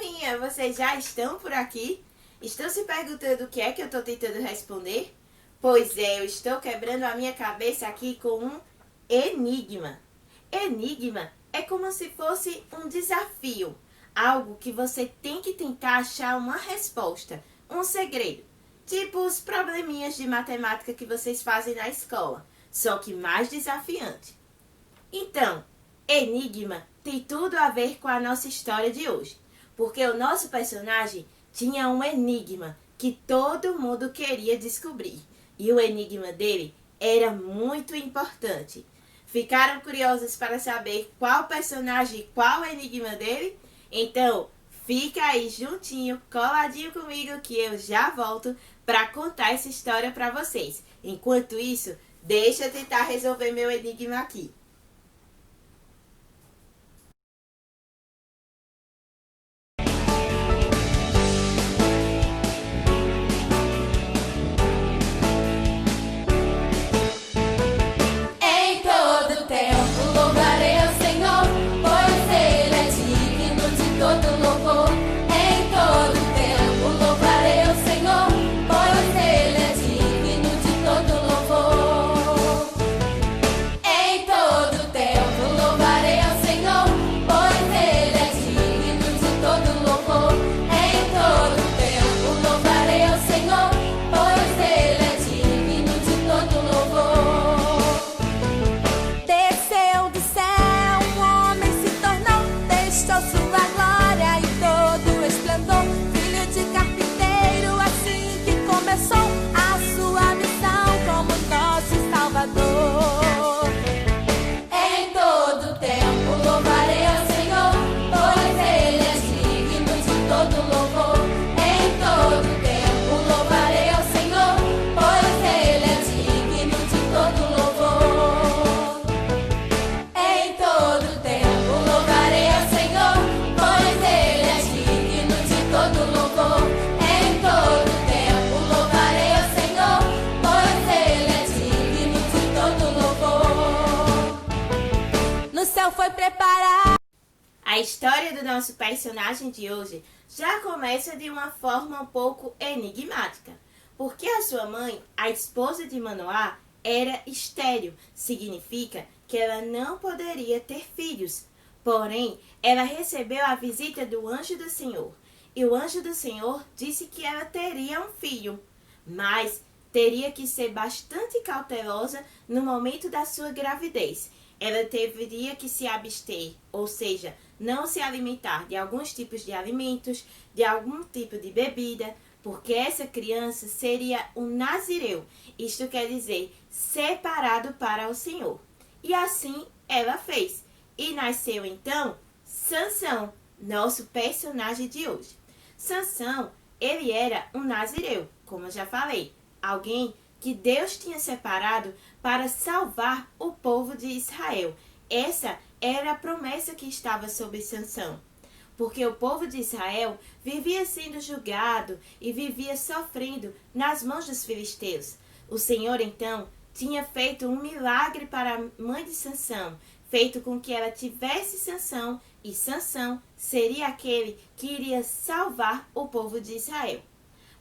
turminha, vocês já estão por aqui? Estão se perguntando o que é que eu estou tentando responder? Pois é, eu estou quebrando a minha cabeça aqui com um enigma. Enigma é como se fosse um desafio, algo que você tem que tentar achar uma resposta, um segredo. Tipo os probleminhas de matemática que vocês fazem na escola, só que mais desafiante. Então, enigma tem tudo a ver com a nossa história de hoje, porque o nosso personagem tinha um enigma que todo mundo queria descobrir, e o enigma dele era muito importante. Ficaram curiosos para saber qual personagem e qual o enigma dele? Então, fica aí juntinho, coladinho comigo, que eu já volto para contar essa história para vocês. Enquanto isso, deixa eu tentar resolver meu enigma aqui. Em todo tempo louvarei ao Senhor, pois Ele é digno de todo louvor. Em todo tempo louvarei ao Senhor, pois Ele é digno de todo louvor. Em todo tempo louvarei ao Senhor, pois Ele é digno de todo louvor. Em todo tempo louvarei ao Senhor, pois Ele é digno de todo louvor. Desceu do céu, um homem se tornou, deixou sua glória e todo o esplendor. Filho de carpinteiro, assim que começou a sua missão como nosso Salvador. Em todo tempo louvarei ao Senhor, pois Ele é digno de todo louvor. Em todo tempo louvarei ao Senhor, pois Ele é digno de todo louvor. Em todo tempo louvarei ao Senhor, pois Ele é digno de todo louvor. Em todo tempo louvarei ao Senhor, pois Ele é digno de todo louvor. No céu foi preparado. A história do nosso personagem de hoje já começa de uma forma um pouco enigmática, porque a sua mãe, a esposa de Manoá, era estéril, significa que ela não poderia ter filhos. Porém, ela recebeu a visita do anjo do Senhor, e o anjo do Senhor disse que ela teria um filho, mas teria que ser bastante cautelosa no momento da sua gravidez. Ela deveria que se abster, ou seja, não se alimentar de alguns tipos de alimentos, de algum tipo de bebida, porque essa criança seria um nazireu, isto quer dizer, separado para o Senhor. E assim ela fez, e nasceu então Sansão, nosso personagem de hoje. Sansão, ele era um nazireu, como eu já falei, alguém que Deus tinha separado para salvar o povo de Israel. Essa era a promessa que estava sobre Sansão, porque o povo de Israel vivia sendo julgado e vivia sofrendo nas mãos dos filisteus. O Senhor, então, tinha feito um milagre para a mãe de Sansão, feito com que ela tivesse Sansão, e Sansão seria aquele que iria salvar o povo de Israel.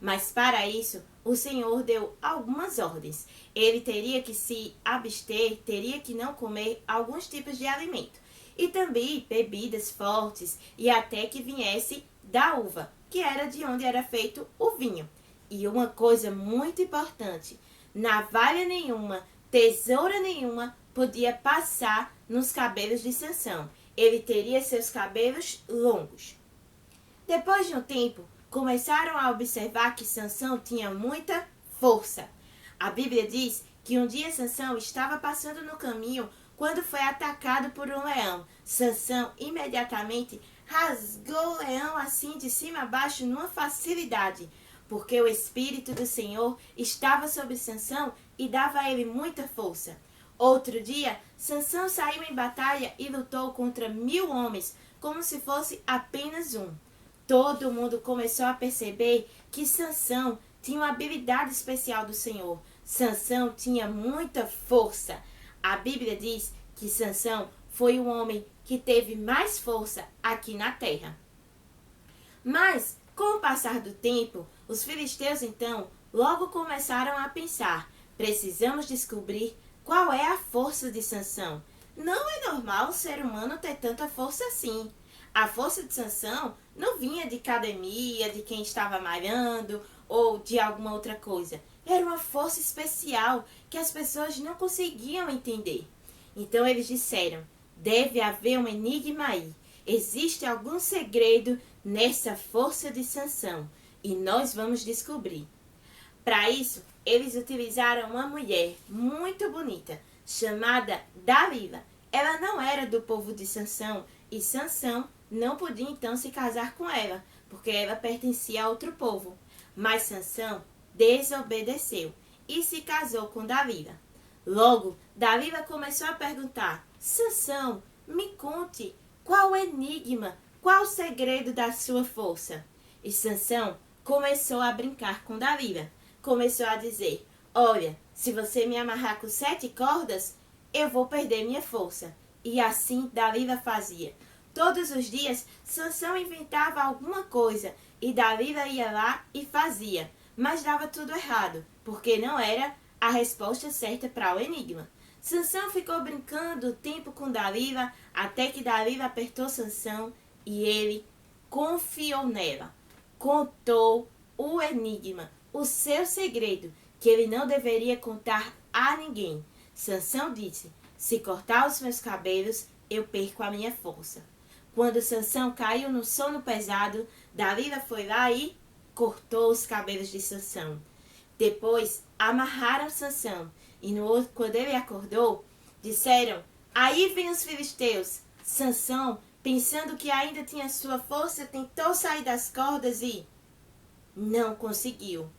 Mas para isso, o Senhor deu algumas ordens. Ele teria que se abster, teria que não comer alguns tipos de alimento. E também bebidas fortes, e até que viesse da uva, que era de onde era feito o vinho. E uma coisa muito importante, navalha nenhuma, tesoura nenhuma podia passar nos cabelos de Sansão. Ele teria seus cabelos longos. Depois de um tempo, começaram a observar que Sansão tinha muita força. A Bíblia diz que um dia Sansão estava passando no caminho quando foi atacado por um leão. Sansão imediatamente rasgou o leão assim de cima a baixo numa facilidade, porque o Espírito do Senhor estava sobre Sansão e dava a ele muita força. Outro dia, Sansão saiu em batalha e lutou contra 1000 homens, como se fosse apenas um. Todo mundo começou a perceber que Sansão tinha uma habilidade especial do Senhor. Sansão tinha muita força. A Bíblia diz que Sansão foi o homem que teve mais força aqui na terra. Mas, com o passar do tempo, os filisteus então logo começaram a pensar: precisamos descobrir qual é a força de Sansão. Não é normal o ser humano ter tanta força assim. A força de Sansão não vinha de academia, de quem estava malhando ou de alguma outra coisa. Era uma força especial que as pessoas não conseguiam entender. Então eles disseram: deve haver um enigma aí. Existe algum segredo nessa força de Sansão e nós vamos descobrir. Para isso, eles utilizaram uma mulher muito bonita chamada Dalila. Ela não era do povo de Sansão e Sansão não podia então se casar com ela, porque ela pertencia a outro povo. Mas Sansão desobedeceu e se casou com Dalila. Logo, Dalila começou a perguntar: Sansão, me conte, qual o enigma, qual o segredo da sua força? E Sansão começou a brincar com Dalila. Começou a dizer: olha, se você me amarrar com 7 cordas, eu vou perder minha força. E assim Dalila fazia. Todos os dias, Sansão inventava alguma coisa e Dalila ia lá e fazia. Mas dava tudo errado, porque não era a resposta certa para o enigma. Sansão ficou brincando o tempo com Dalila, até que Dalila apertou Sansão e ele confiou nela. Contou o enigma, o seu segredo, que ele não deveria contar a ninguém. Sansão disse: se cortar os meus cabelos, eu perco a minha força. Quando Sansão caiu no sono pesado, Dalila foi lá e cortou os cabelos de Sansão. Depois amarraram Sansão e quando ele acordou, disseram: aí vem os filisteus. Sansão, pensando que ainda tinha sua força, tentou sair das cordas e não conseguiu.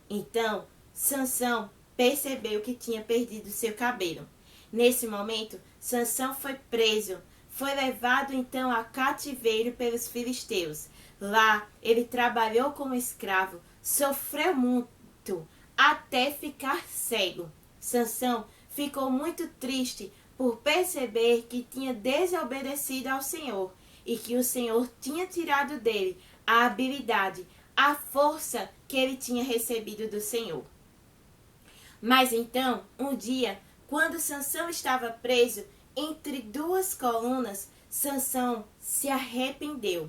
Então Sansão percebeu que tinha perdido seu cabelo. Nesse momento, Sansão foi preso. Foi levado então a cativeiro pelos filisteus. Lá ele trabalhou como escravo, sofreu muito, até ficar cego. Sansão ficou muito triste por perceber que tinha desobedecido ao Senhor e que o Senhor tinha tirado dele a habilidade, a força que ele tinha recebido do Senhor. Mas então, um dia, quando Sansão estava preso entre 2 colunas, Sansão se arrependeu.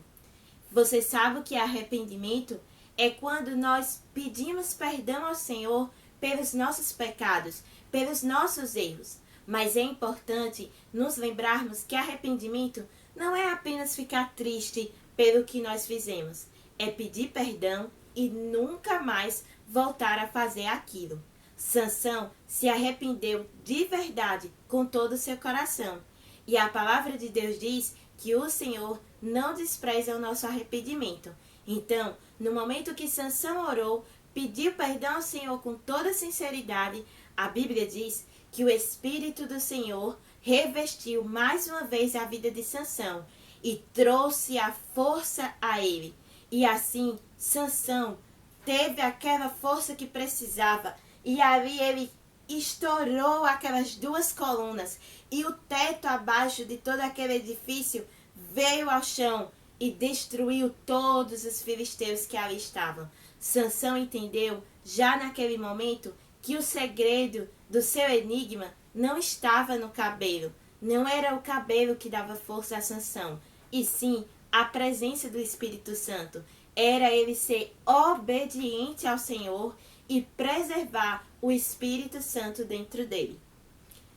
Você sabe o que é arrependimento? É quando nós pedimos perdão ao Senhor pelos nossos pecados, pelos nossos erros. Mas é importante nos lembrarmos que arrependimento não é apenas ficar triste pelo que nós fizemos. É pedir perdão e nunca mais voltar a fazer aquilo. Sansão se arrependeu de verdade com todo o seu coração. E a palavra de Deus diz que o Senhor não despreza o nosso arrependimento. Então, no momento que Sansão orou, pediu perdão ao Senhor com toda sinceridade, a Bíblia diz que o Espírito do Senhor revestiu mais uma vez a vida de Sansão e trouxe a força a ele. E assim, Sansão teve aquela força que precisava. E ali ele estourou aquelas 2 colunas e o teto abaixo de todo aquele edifício veio ao chão e destruiu todos os filisteus que ali estavam. Sansão entendeu já naquele momento que o segredo do seu enigma não estava no cabelo. Não era o cabelo que dava força a Sansão, e sim a presença do Espírito Santo. Era ele ser obediente ao Senhor e preservar o Espírito Santo dentro dele.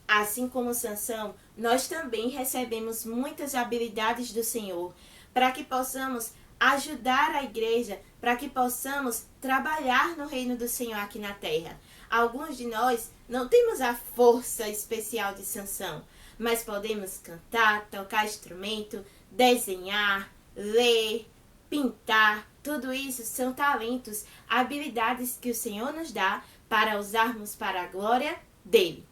Assim como Sansão, nós também recebemos muitas habilidades do Senhor para que possamos ajudar a igreja, para que possamos trabalhar no reino do Senhor aqui na terra. Alguns de nós não temos a força especial de Sansão, mas podemos cantar, tocar instrumento, desenhar, ler, pintar. Tudo isso são talentos, habilidades que o Senhor nos dá para usarmos para a glória dele.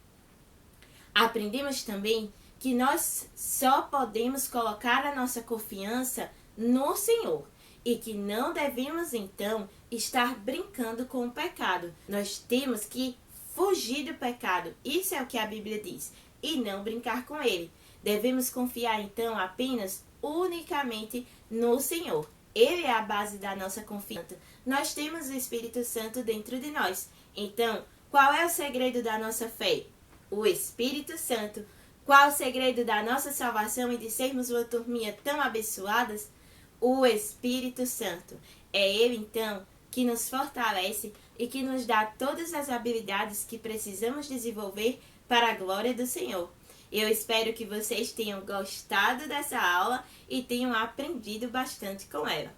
Aprendemos também que nós só podemos colocar a nossa confiança no Senhor e que não devemos então estar brincando com o pecado. Nós temos que fugir do pecado, isso é o que a Bíblia diz, e não brincar com ele. Devemos confiar então apenas, unicamente no Senhor. Ele é a base da nossa confiança. Nós temos o Espírito Santo dentro de nós. Então, qual é o segredo da nossa fé? O Espírito Santo. Qual o segredo da nossa salvação e de sermos uma turminha tão abençoadas? O Espírito Santo. É Ele, então, que nos fortalece e que nos dá todas as habilidades que precisamos desenvolver para a glória do Senhor. Eu espero que vocês tenham gostado dessa aula e tenham aprendido bastante com ela.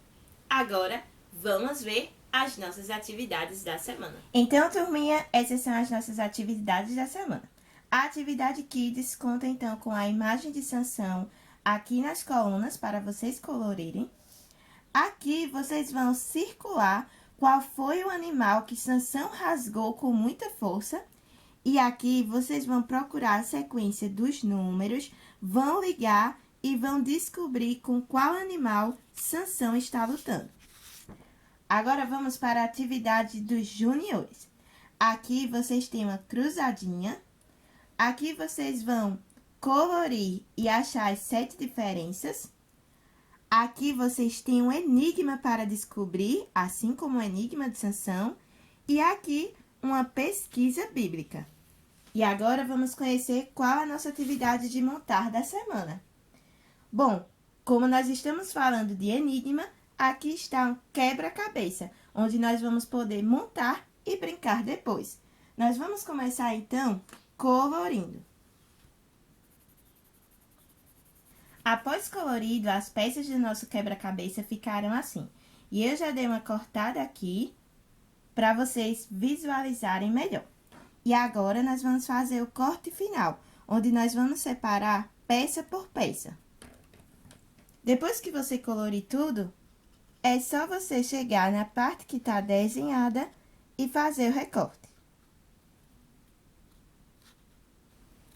Agora, vamos ver as nossas atividades da semana. Então, turminha, essas são as nossas atividades da semana. A atividade Kids conta, então, com a imagem de Sansão aqui nas colunas para vocês colorirem. Aqui, vocês vão circular qual foi o animal que Sansão rasgou com muita força. E aqui, vocês vão procurar a sequência dos números, vão ligar e vão descobrir com qual animal Sansão está lutando. Agora, vamos para a atividade dos juniores. Aqui, vocês têm uma cruzadinha. Aqui, vocês vão colorir e achar as 7 diferenças. Aqui, vocês têm um enigma para descobrir, assim como o enigma de Sansão. E aqui, uma pesquisa bíblica. E agora, vamos conhecer qual a nossa atividade de montar da semana. Bom, como nós estamos falando de enigma, aqui está um quebra-cabeça, onde nós vamos poder montar e brincar depois. Nós vamos começar, então, colorindo. Após colorido, as peças do nosso quebra-cabeça ficaram assim. E eu já dei uma cortada aqui para vocês visualizarem melhor. E agora, nós vamos fazer o corte final, onde nós vamos separar peça por peça. Depois que você colorir tudo, é só você chegar na parte que está desenhada e fazer o recorte.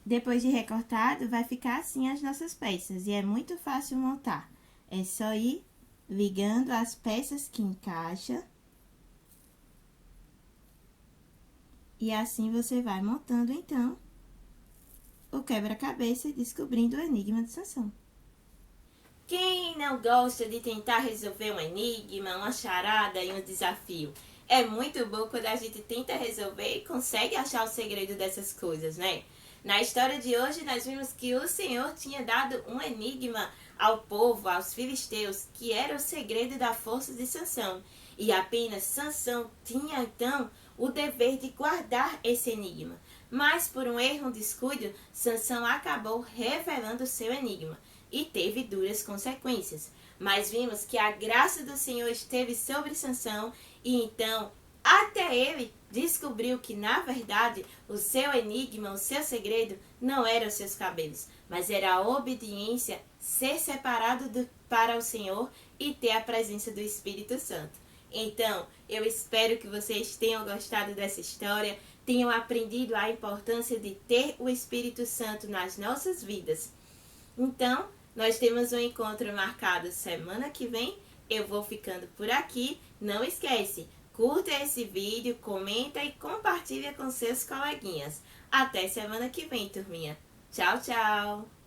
Depois de recortado, vai ficar assim as nossas peças e é muito fácil montar. É só ir ligando as peças que encaixam. E assim você vai montando, então, o quebra-cabeça e descobrindo o enigma de Sansão. Quem não gosta de tentar resolver um enigma, uma charada e um desafio? É muito bom quando a gente tenta resolver e consegue achar o segredo dessas coisas, né? Na história de hoje, nós vimos que o Senhor tinha dado um enigma ao povo, aos filisteus, que era o segredo da força de Sansão. E apenas Sansão tinha, então, o dever de guardar esse enigma. Mas, por um erro, um descuido, Sansão acabou revelando seu enigma e teve duras consequências. Mas vimos que a graça do Senhor esteve sobre Sansão e, então, até ele descobriu que, na verdade, o seu enigma, o seu segredo, não eram os seus cabelos, mas era a obediência, ser separado para o Senhor e ter a presença do Espírito Santo. Então, eu espero que vocês tenham gostado dessa história, tenham aprendido a importância de ter o Espírito Santo nas nossas vidas. Então, nós temos um encontro marcado semana que vem. Eu vou ficando por aqui. Não esquece, curta esse vídeo, comenta e compartilha com seus coleguinhas. Até semana que vem, turminha. Tchau, tchau!